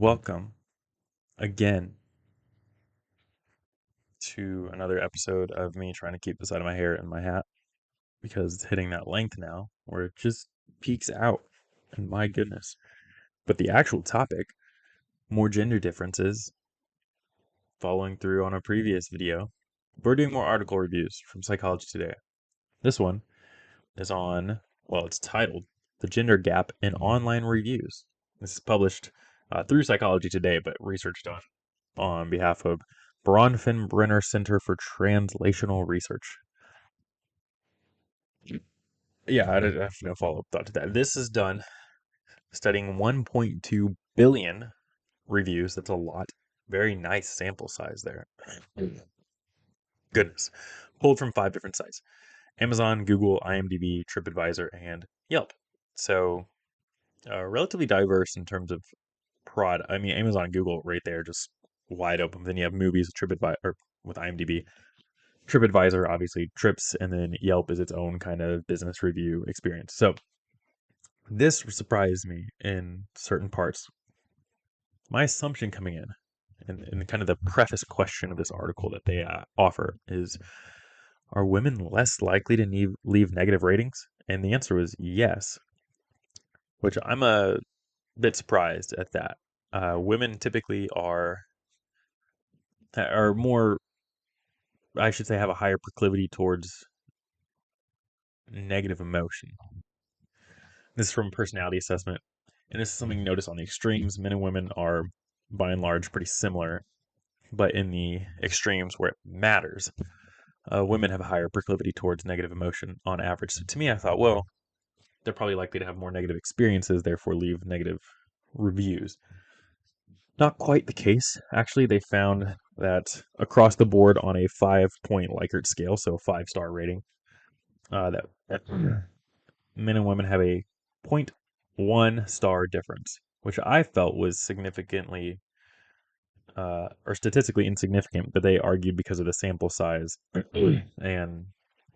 Welcome again to another episode of me trying to keep the side of my hair in my hat because it's hitting that length now where it just peaks out. And my goodness. But the actual topic, more gender differences, following through on a previous video, we're doing more article reviews from Psychology Today. This one is it's titled The Gender Gap in Online Reviews. This is published through Psychology Today, but research done on behalf of Bronfenbrenner Center for Translational Research. Yeah, I have no follow-up thought to that. This is done studying 1.2 billion reviews. That's a lot. Very nice sample size there. Goodness. Pulled from 5 different sites: Amazon, Google, IMDb, TripAdvisor, and Yelp. So, relatively diverse in terms of prod. I mean, Amazon and Google right there, just wide open. Then you have movies, TripAdvisor, or with IMDb. TripAdvisor, obviously, Trips, and then Yelp is its own kind of business review experience. So this surprised me in certain parts. My assumption coming in, and kind of the preface question of this article that they offer is, are women less likely to leave negative ratings? And the answer was yes, which I'm a bit surprised at that. Women typically are more, I should say, have a higher proclivity towards negative emotion. This is from personality assessment, and this is something you notice on the extremes. Men and women are, by and large, pretty similar, but in the extremes where it matters, women have a higher proclivity towards negative emotion on average. So to me, I thought, well, they're probably likely to have more negative experiences, therefore leave negative reviews. Not quite the case. Actually, they found that across the board on a 5-point Likert scale, so a 5-star rating, that men and women have a 0.1 star difference, which I felt was significantly or statistically insignificant, but they argued because of the sample size. And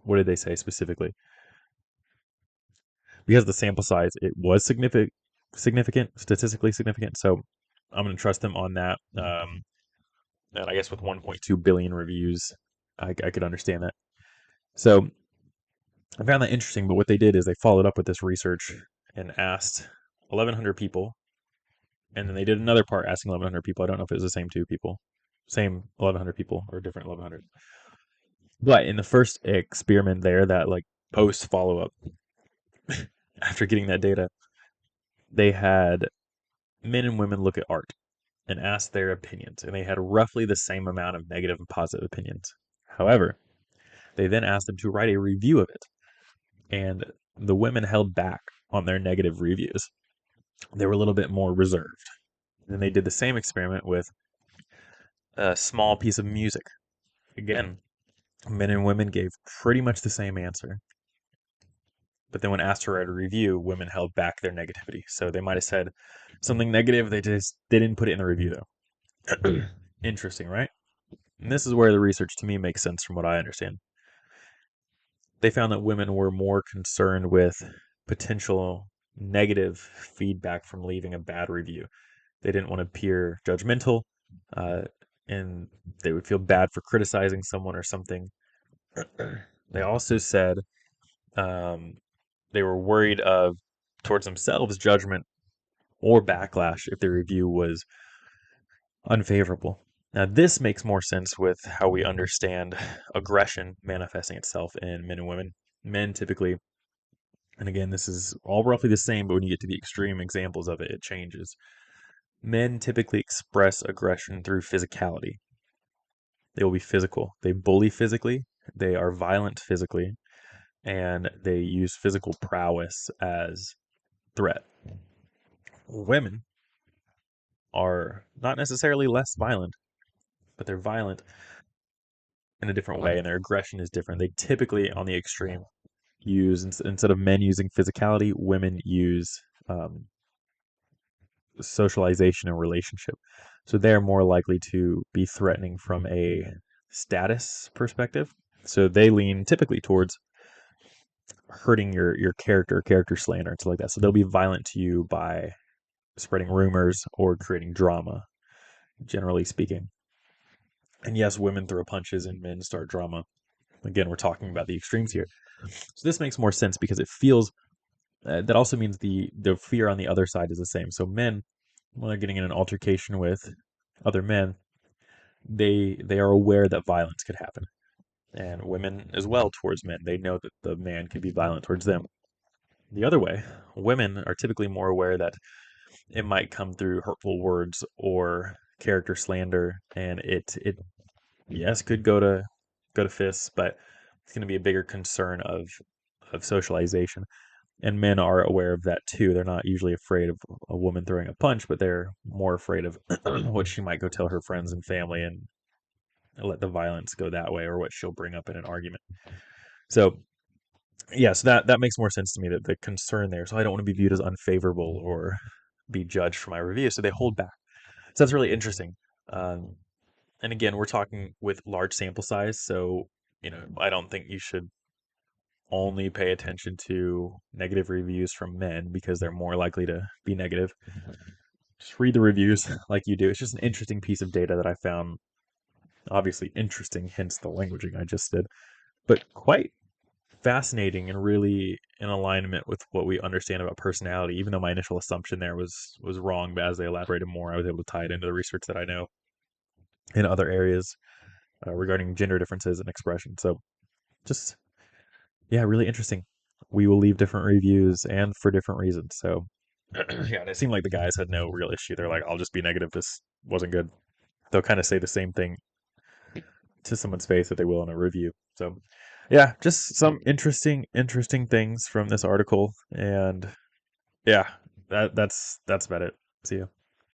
what did they say specifically? Because of the sample size, it was significant, statistically significant. So I'm going to trust them on that. And I guess with 1.2 billion reviews, I could understand that. So I found that interesting. But what they did is they followed up with this research and asked 1,100 people, and then they did another part asking 1,100 people. I don't know if it was the same same 1,100 people, or different 1,100. But in the first experiment there, that like post follow up after getting that data, they had men and women look at art and ask their opinions, and they had roughly the same amount of negative and positive opinions. However, they then asked them to write a review of it, and the women held back on their negative reviews. They were a little bit more reserved. Then they did the same experiment with a small piece of music. Again, men and women gave pretty much the same answer. But then when asked to write a review, women held back their negativity. So they might have said something negative, they didn't put it in the review though. Interesting, right? And this is where the research to me makes sense from what I understand. They found that women were more concerned with potential negative feedback from leaving a bad review. They didn't want to appear judgmental, uh, and they would feel bad for criticizing someone or something. They also said um, they were worried of towards themselves judgment or backlash if the review was unfavorable. Now, this makes more sense with how we understand aggression manifesting itself in men and women. Men typically, and again, this is all roughly the same, but when you get to the extreme examples of it, it changes. Men typically express aggression through physicality. They will be physical. They bully physically, they are violent physically, and they use physical prowess as threat. Women are not necessarily less violent, but they're violent in a different way, and their aggression is different. They typically, on the extreme, use instead of men using physicality, women use socialization and relationship. So they're more likely to be threatening from a status perspective. So they lean typically towards hurting your character slander and stuff like that. So they'll be violent to you by spreading rumors or creating drama, generally speaking. And yes, women throw punches and men start drama. Again, we're talking about the extremes here. So this makes more sense because it feels that also means the fear on the other side is the same. So men, when they're getting in an altercation with other men, they are aware that violence could happen, and women as well towards men. They know that the man could be violent towards them. The other way, women are typically more aware that it might come through hurtful words or character slander, and it yes could go to fists, but it's going to be a bigger concern of socialization. And men are aware of that too. They're not usually afraid of a woman throwing a punch, but they're more afraid of what she might go tell her friends and family and let the violence go that way, or what she'll bring up in an argument. So yes, that makes more sense to me, that the concern there. So I don't want to be viewed as unfavorable or be judged for my review. So they hold back. So that's really interesting. Um, and again, we're talking with large sample size, so I don't think you should only pay attention to negative reviews from men because they're more likely to be negative. Just read the reviews like you do. It's just an interesting piece of data that I found. Obviously interesting, hence the languaging I just did, but quite fascinating and really in alignment with what we understand about personality. Even though my initial assumption there was wrong, but as they elaborated more, I was able to tie it into the research that I know in other areas regarding gender differences and expression. So just yeah, really interesting. We will leave different reviews and for different reasons. So yeah, and it seemed like the guys had no real issue. They're like, I'll just be negative. This wasn't good. They'll kind of say the same thing to someone's face that they will in a review. So yeah, just some interesting things from this article. And yeah, that's about it. See you.